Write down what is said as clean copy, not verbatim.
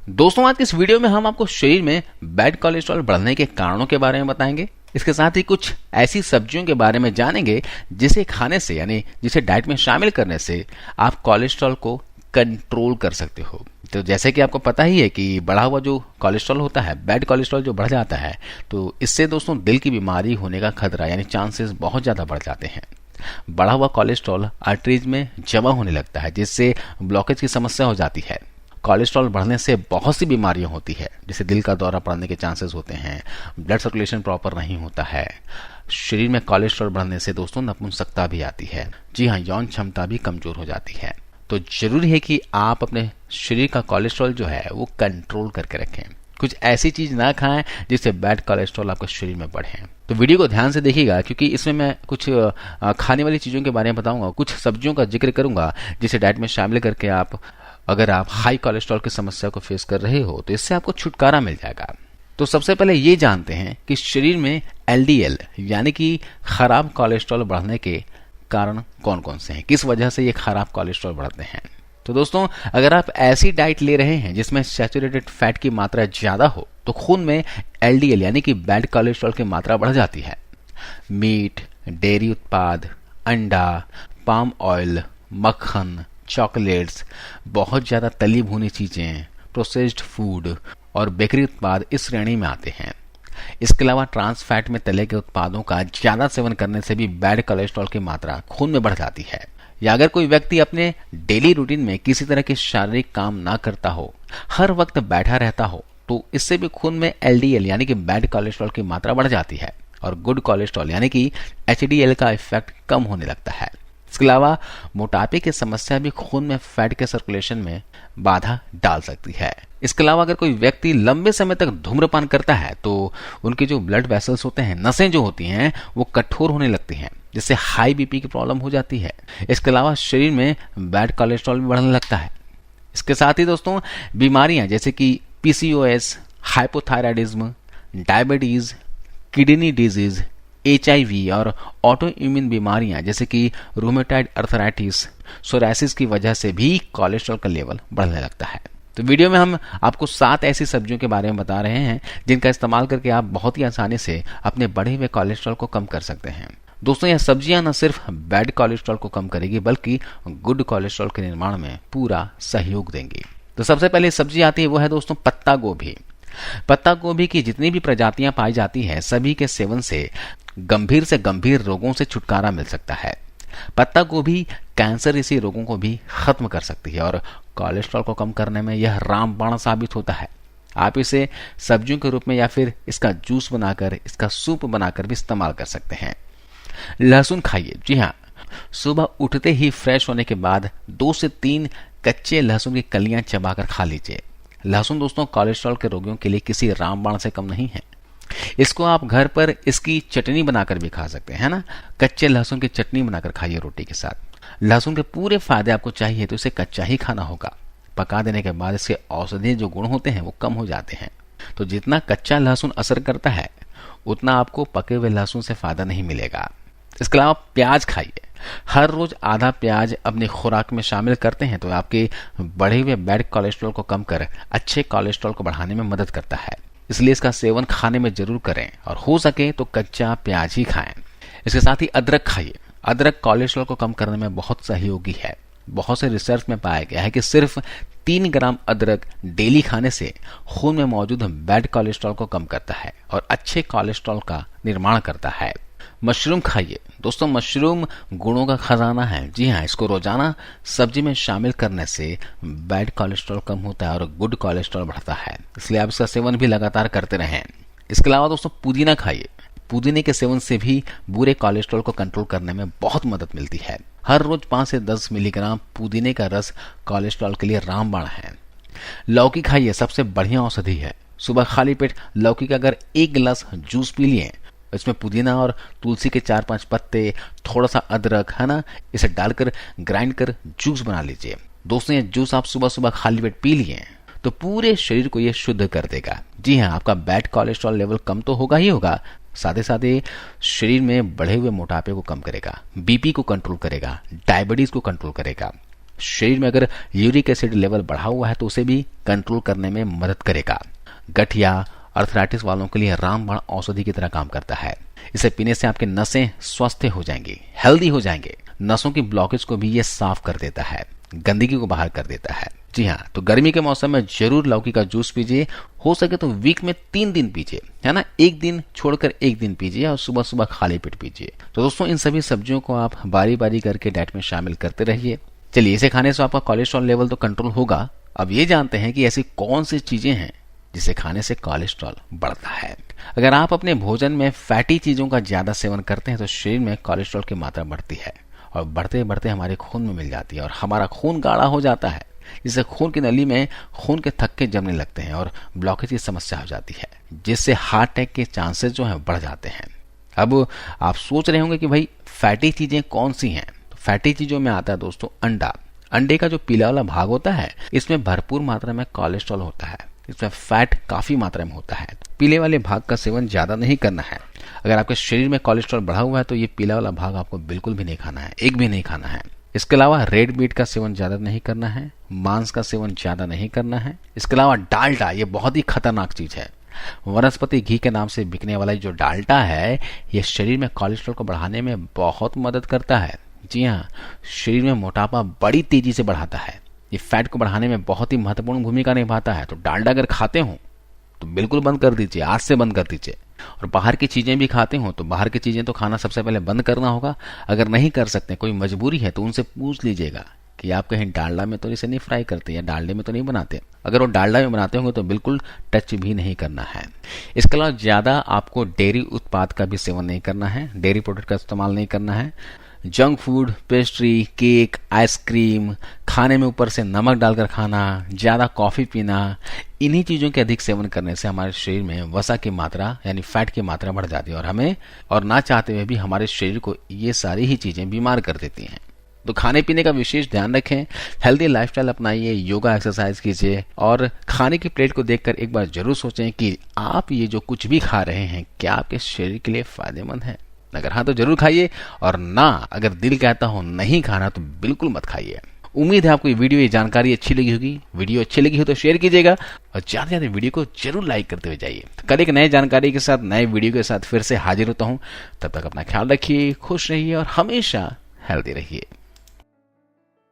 दोस्तों आज के इस वीडियो में हम आपको शरीर में बैड कोलेस्ट्रॉल बढ़ने के कारणों के बारे में बताएंगे। इसके साथ ही कुछ ऐसी सब्जियों के बारे में जानेंगे जिसे खाने से यानी जिसे डाइट में शामिल करने से आप कोलेस्ट्रॉल को कंट्रोल कर सकते हो। तो जैसे कि आपको पता ही है कि बढ़ा हुआ जो कोलेस्ट्रॉल होता है, बैड कोलेस्ट्रॉल जो बढ़ जाता है, तो इससे दोस्तों दिल की बीमारी होने का खतरा यानी चांसेस बहुत ज़्यादा बढ़ जाते हैं। बढ़ा हुआ कोलेस्ट्रॉल आर्टरीज में जमा होने लगता है जिससे ब्लॉकेज की समस्या हो जाती है। कोलेस्ट्रॉल बढ़ने से बहुत सी बीमारियां होती है, जैसे दिल का दौरा पड़ने के चांसेस होते हैं, ब्लड सर्कुलेशन प्रॉपर नहीं होता है। शरीर में कोलेस्ट्रॉल बढ़ने से दोस्तों नपुंसकता भी आती है। जी हाँ, यौन क्षमता भी कमजोर हो जाती है। तो जरूरी है कि आप अपने शरीर का कोलेस्ट्रॉल जो है वो कंट्रोल करके रखें। कुछ ऐसी चीज ना खाएं जिससे बैड कोलेस्ट्रॉल आपके शरीर में बढ़े। तो वीडियो को ध्यान से देखिएगा क्योंकि इसमें मैं कुछ खाने वाली चीजों के बारे में बताऊंगा, कुछ सब्जियों का जिक्र करूंगा जिसे डाइट में शामिल करके अगर आप हाई कोलेस्ट्रॉल की समस्या को फेस कर रहे हो तो इससे आपको छुटकारा मिल जाएगा। तो सबसे पहले ये जानते हैं कि शरीर में एलडीएल यानी कि खराब कोलेस्ट्रॉल बढ़ने के कारण कौन कौन से हैं, किस वजह से ये खराब कोलेस्ट्रॉल बढ़ते हैं। तो दोस्तों अगर आप ऐसी डाइट ले रहे हैं जिसमें सैचुरेटेड फैट की मात्रा ज्यादा हो तो खून में एलडीएल यानी कि बैड कोलेस्ट्रॉल की मात्रा बढ़ जाती है। मीट, डेयरी उत्पाद, अंडा, पाम ऑयल, मक्खन, चॉकलेट्स, बहुत ज्यादा तली भुनी चीजें, प्रोसेस्ड फूड और बेकरी उत्पाद इस श्रेणी में आते हैं। इसके अलावा ट्रांस फैट में तले के उत्पादों का ज्यादा सेवन करने से भी बैड कोलेस्ट्रॉल की मात्रा खून में बढ़ जाती है। या अगर कोई व्यक्ति अपने डेली रूटीन में किसी तरह के शारीरिक काम ना करता हो, हर वक्त बैठा रहता हो, तो इससे भी खून में एलडीएल यानी कि बैड कोलेस्ट्रॉल की मात्रा बढ़ जाती है और गुड कोलेस्ट्रॉल यानी कि एचडीएल का इफेक्ट कम होने लगता है। इसके अलावा मोटापे की समस्या भी खून में फैट के सर्कुलेशन में बाधा डाल सकती है। इसके अलावा अगर कोई व्यक्ति लंबे समय तक धूम्रपान करता है तो उनके जो ब्लड वेसल्स होते हैं, नसें जो होती हैं, वो कठोर होने लगती हैं जिससे हाई बीपी की प्रॉब्लम हो जाती है। इसके अलावा शरीर में बैड कोलेस्ट्रॉल भी बढ़ने लगता है। इसके साथ ही दोस्तों बीमारियां जैसे कि PCOS, hypothyroidism, diabetes, kidney disease, HIV और ऑटो इम्यून बीमारियां जैसे कि रूमेटॉइड अर्थराइटिस, सोरायसिस की वजह से भी कोलेस्ट्रॉल का लेवल बढ़ने लगता है। तो वीडियो में हम आपको 7 ऐसी सब्जियों के बारे में बता रहे हैं जिनका इस्तेमाल करके आप बहुत ही आसानी से अपने बढ़े हुए कोलेस्ट्रॉल को कम कर सकते हैं। दोस्तों यह सब्जियां न सिर्फ बैड कोलेस्ट्रॉल को कम करेगी बल्कि गुड कोलेस्ट्रॉल के निर्माण में पूरा सहयोग देंगी। तो सबसे पहले सब्जी आती है वो है दोस्तों पत्ता गोभी। पत्ता गोभी की जितनी भी प्रजातियां पाई जाती है सभी के सेवन से गंभीर से गंभीर रोगों से छुटकारा मिल सकता है। पत्ता गोभी कैंसर जैसे रोगों को भी खत्म कर सकती है और कोलेस्ट्रॉल को कम करने में यह रामबाण साबित होता है। आप इसे सब्जियों के रूप में या फिर इसका जूस बनाकर, इसका सूप बनाकर भी इस्तेमाल कर सकते हैं। लहसुन खाइए। जी हाँ, सुबह उठते ही फ्रेश होने के बाद 2 से 3 कच्चे लहसुन की कलियां चबाकर खा लीजिए। लहसुन दोस्तों कोलेस्ट्रॉल के रोगियों के लिए किसी रामबाण से कम नहीं है। इसको आप घर पर इसकी चटनी बनाकर भी खा सकते हैं ना। कच्चे लहसुन की चटनी बनाकर खाइए रोटी के साथ। लहसुन के पूरे फायदे आपको चाहिए तो इसे कच्चा ही खाना होगा। पका देने के बाद इसके औषधीय जो गुण होते हैं वो कम हो जाते हैं। तो जितना कच्चा लहसुन असर करता है उतना आपको पके हुए लहसुन से फायदा नहीं मिलेगा। इसके अलावा प्याज खाइए। हर रोज आधा प्याज अपनी खुराक में शामिल करते हैं तो आपके बढ़े हुए बैड कोलेस्ट्रॉल को कम कर अच्छे कोलेस्ट्रॉल को बढ़ाने में मदद करता है। इसलिए इसका सेवन खाने में जरूर करें और हो सके तो कच्चा प्याज ही खाएं। इसके साथ ही अदरक खाइए। अदरक कोलेस्ट्रॉल को कम करने में बहुत सहयोगी है। बहुत से रिसर्च में पाया गया है कि सिर्फ 3 ग्राम अदरक डेली खाने से खून में मौजूद बैड कोलेस्ट्रॉल को कम करता है और अच्छे कोलेस्ट्रॉल का निर्माण करता है। मशरूम खाइए। दोस्तों मशरूम गुणों का खजाना है। जी हाँ, इसको रोजाना सब्जी में शामिल करने से बैड कोलेस्ट्रॉल कम होता है और गुड कोलेस्ट्रॉल बढ़ता है। इसलिए आप इसका सेवन भी लगातार करते रहें। इसके अलावा दोस्तों पुदीना खाइए। पुदीने के सेवन से भी बुरे कोलेस्ट्रॉल को कंट्रोल करने में बहुत मदद मिलती है। हर रोज 5 से 10 मिलीग्राम पुदीने का रस कोलेस्ट्रॉल के लिए रामबाण है। लौकी खाइए, सबसे बढ़िया औषधि है। सुबह खाली पेट लौकी का अगर 1 गिलास जूस पी लिए, इसमें पुदीना और तुलसी के 4-5 पत्ते, थोड़ा सा अदरक है ना, इसे डालकर ग्राइंड कर जूस बना लीजिए। दोस्तों ये जूस आप सुबह सुबह खाली पेट पी लिए तो पूरे शरीर को ये शुद्ध कर देगा। जी हाँ, आपका बैड कोलेस्ट्रॉल लेवल कम तो होगा ही होगा, साथ ही साथ ये शरीर में बढ़े हुए मोटापे को कम करेगा, बीपी को कंट्रोल करेगा, डायबिटीज को कंट्रोल करेगा। शरीर में अगर यूरिक एसिड लेवल बढ़ा हुआ है तो उसे भी कंट्रोल करने में मदद करेगा। गठिया अर्थराइटिस वालों के लिए रामबाण औषधि की तरह काम करता है। इसे पीने से आपके नसें स्वस्थ हो जाएंगी, हेल्दी हो जाएंगे। नसों की ब्लॉकेज को भी ये साफ कर देता है, गंदगी को बाहर कर देता है। जी हाँ, तो गर्मी के मौसम में जरूर लौकी का जूस पीजिए। हो सके तो वीक में 3 दिन पीजिए, है ना, एक दिन छोड़कर एक दिन पीजिए और सुबह सुबह खाली पेट पीजिए। तो दोस्तों इन सभी सब्जियों को आप बारी बारी करके डाइट में शामिल करते रहिए। चलिए, इसे खाने से आपका कोलेस्ट्रॉल लेवल तो कंट्रोल होगा। अब ये जानते हैं कि ऐसी कौन सी चीजें हैं जिसे खाने से कोलेस्ट्रॉल बढ़ता है। अगर आप अपने भोजन में फैटी चीजों का ज्यादा सेवन करते हैं तो शरीर में कोलेस्ट्रॉल की मात्रा बढ़ती है और बढ़ते बढ़ते हमारे खून में मिल जाती है और हमारा खून गाढ़ा हो जाता है, जिससे खून की नली में खून के थक्के जमने लगते हैं और ब्लॉकेज की समस्या हो जाती है, जिससे हार्ट अटैक के चांसेस जो हैं बढ़ जाते हैं। अब आप सोच रहे होंगे कि भाई फैटी चीजें कौन सी हैं। तो फैटी चीजों में आता है दोस्तों अंडा। अंडे का जो पीला वाला भाग होता है इसमें भरपूर मात्रा में कोलेस्ट्रॉल होता है, इसमें फैट काफी मात्रा में होता है। पीले वाले भाग का सेवन ज्यादा नहीं करना है। अगर आपके शरीर में कोलेस्ट्रॉल बढ़ा हुआ है तो ये पीला वाला भाग आपको बिल्कुल भी नहीं खाना है, एक भी नहीं खाना है। इसके अलावा रेड मीट का सेवन ज्यादा नहीं करना है, मांस का सेवन ज्यादा नहीं करना है। इसके अलावा डाल्डा, ये बहुत ही खतरनाक चीज है। वनस्पति घी के नाम से बिकने वाला जो डाल्डा है ये शरीर में कोलेस्ट्रॉल को बढ़ाने में बहुत मदद करता है। जी हाँ, शरीर में मोटापा बड़ी तेजी से बढ़ाता है। ये फैट को बढ़ाने में बहुत ही महत्वपूर्ण भूमिका निभाता है। तो डाल्डा अगर खाते हो तो बिल्कुल बंद कर दीजिए, आज से बंद कर दीजिए। और बाहर की चीजें भी खाते हो तो बाहर की चीजें तो खाना सबसे पहले बंद करना होगा। अगर नहीं कर सकते, कोई मजबूरी है, तो उनसे पूछ लीजिएगा कि आप कहीं डालडा में तो इसे नहीं फ्राई करते या डालडे में तो नहीं बनाते। अगर वो डालडा में बनाते होंगे तो बिल्कुल टच भी नहीं करना है। इसके अलावा ज्यादा आपको डेयरी उत्पाद का भी सेवन नहीं करना है, डेयरी प्रोडक्ट का इस्तेमाल नहीं करना है। Junk food, pastry, cake, ice cream, खाने में ऊपर से नमक डालकर खाना, ज्यादा कॉफी पीना, इन्हीं चीजों के अधिक सेवन करने से हमारे शरीर में वसा की मात्रा यानी फैट की मात्रा बढ़ जाती है और हमें और ना चाहते हुए भी हमारे शरीर को ये सारी ही चीजें बीमार कर देती हैं। तो खाने पीने का विशेष ध्यान रखें, हेल्दी लाइफस्टाइल अपनाइए, योगा एक्सरसाइज कीजिए और खाने की प्लेट को देखकर एक बार जरूर सोचें कि आप ये जो कुछ भी खा रहे हैं क्या आपके शरीर के लिए फायदेमंद है। अगर हाँ तो जरूर खाइए और ना अगर दिल कहता हो नहीं खाना तो बिल्कुल मत खाइए। उम्मीद है आपको ये वीडियो, ये जानकारी अच्छी लगी होगी। वीडियो अच्छी लगी हो तो शेयर कीजिएगा और ज्यादा से ज्यादा वीडियो को जरूर लाइक करते हुए जाइए। तो कल एक नए जानकारी के साथ, नए वीडियो के साथ फिर से हाजिर होता हूँ। तब तक अपना ख्याल रखिए, खुश रहिए और हमेशा हेल्दी रहिए।